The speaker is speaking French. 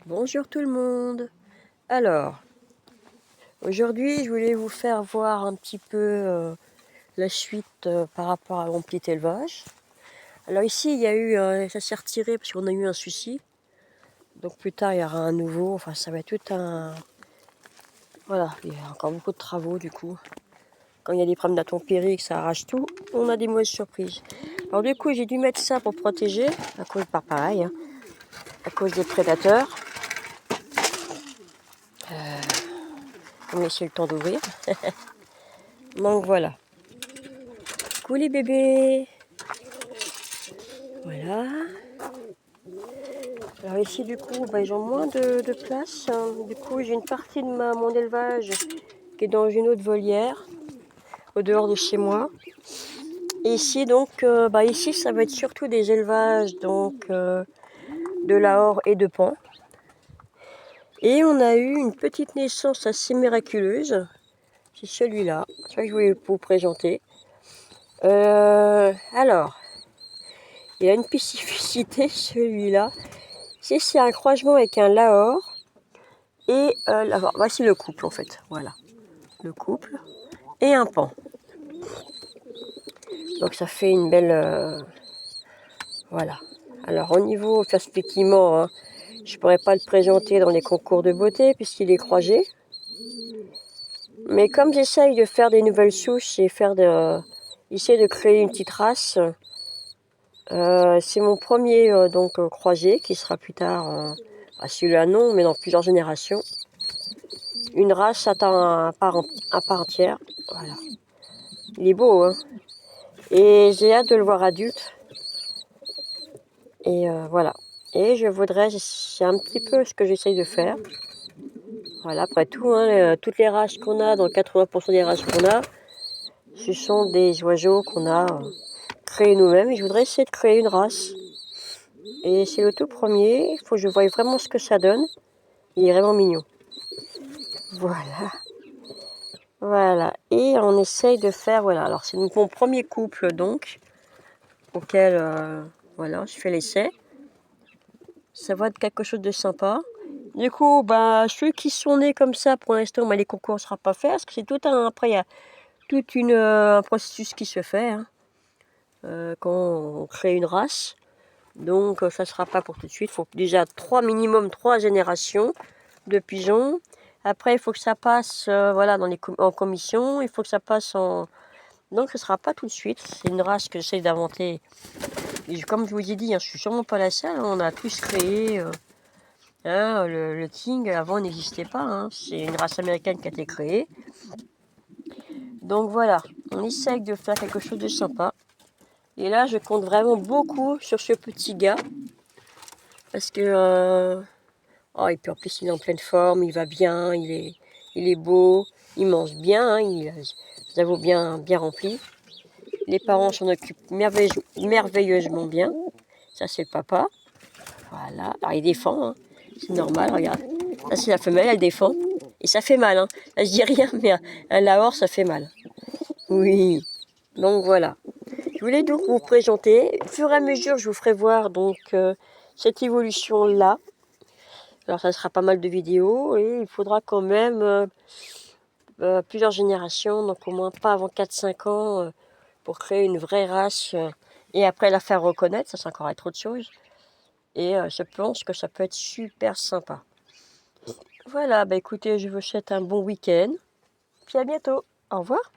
Bonjour tout le monde. Alors, aujourd'hui, je voulais vous faire voir un petit peu la suite par rapport à mon petit élevage. Alors ici, il y a eu, ça s'est retiré parce qu'on a eu un souci. Donc plus tard, il y aura un nouveau. Enfin, ça va être tout un... Voilà, il y a encore beaucoup de travaux du coup. Quand il y a des problèmes d'intempéries, que ça arrache tout, on a des mauvaises surprises. Alors du coup, j'ai dû mettre ça pour protéger, à cause, pareil, hein, à cause des prédateurs. On me laisser le temps d'ouvrir. Donc voilà. Coucou les bébés. Voilà. Alors ici du coup, ils ont moins de place. Du coup, j'ai une partie de mon élevage qui est dans une autre volière, au dehors de chez moi. Et ici donc, ici ça va être surtout des élevages donc de lahore et de paon. Et on a eu une petite naissance assez miraculeuse. C'est celui-là. C'est ça que je voulais vous présenter. Alors, il a une spécificité celui-là. C'est un croisement avec un lahore et voici le couple en fait. Voilà, le couple et un paon. Donc ça fait une belle... voilà. Alors au niveau, effectivement, hein, je ne pourrais pas le présenter dans les concours de beauté puisqu'il est croisé. Mais comme j'essaye de faire des nouvelles souches et essayer de créer une petite race, c'est mon premier croisé qui sera plus tard, celui-là non, mais dans plusieurs générations. Une race à part entière. Voilà. Il est beau, hein. Et j'ai hâte de le voir adulte. Et voilà. Et c'est un petit peu ce que j'essaye de faire. Voilà, après tout, hein, toutes les races qu'on a, dans 80% des races qu'on a, ce sont des oiseaux qu'on a créés nous-mêmes. Et je voudrais essayer de créer une race. Et c'est le tout premier. Il faut que je voie vraiment ce que ça donne. Il est vraiment mignon. Voilà. Voilà. Et on essaye de faire, voilà. Alors c'est mon premier couple donc, auquel, voilà, je fais l'essai. Ça va être quelque chose de sympa. Du coup, ceux qui sont nés comme ça, pour l'instant, les concours ne sera pas fait. Parce que c'est tout un... Après, il y a tout un processus qui se fait hein, quand on crée une race. Donc, ça ne sera pas pour tout de suite. Il faut déjà minimum 3 générations de pigeons. Après, il faut que ça passe voilà, en commission. Il faut que ça passe en... Donc, ce ne sera pas tout de suite. C'est une race que j'essaie d'inventer. Et comme je vous ai dit, hein, je ne suis sûrement pas la seule. Hein, on a tous créé... le King, avant, n'existait pas. Hein. C'est une race américaine qui a été créée. Donc voilà, on essaye de faire quelque chose de sympa. Et là, je compte vraiment beaucoup sur ce petit gars. Parce que... et puis en plus, il est en pleine forme, il va bien, il est beau, il mange bien, hein, il a bien rempli. Les parents s'en occupent merveilleusement bien. Ça, c'est le papa. Voilà, alors il défend, hein. C'est normal, regarde. Là, c'est la femelle, elle défend. Et ça fait mal, hein. Là, je dis rien, mais un lahore, ça fait mal. Oui, donc voilà. Je voulais donc vous présenter. Au fur et à mesure, je vous ferai voir donc cette évolution-là. Alors, ça sera pas mal de vidéos et il faudra quand même plusieurs générations, donc au moins pas avant 4-5 ans, pour créer une vraie race et après la faire reconnaître. Ça, c'est encore être autre chose. Et je pense que ça peut être super sympa. Voilà, écoutez, je vous souhaite un bon week-end. Puis à bientôt. Au revoir.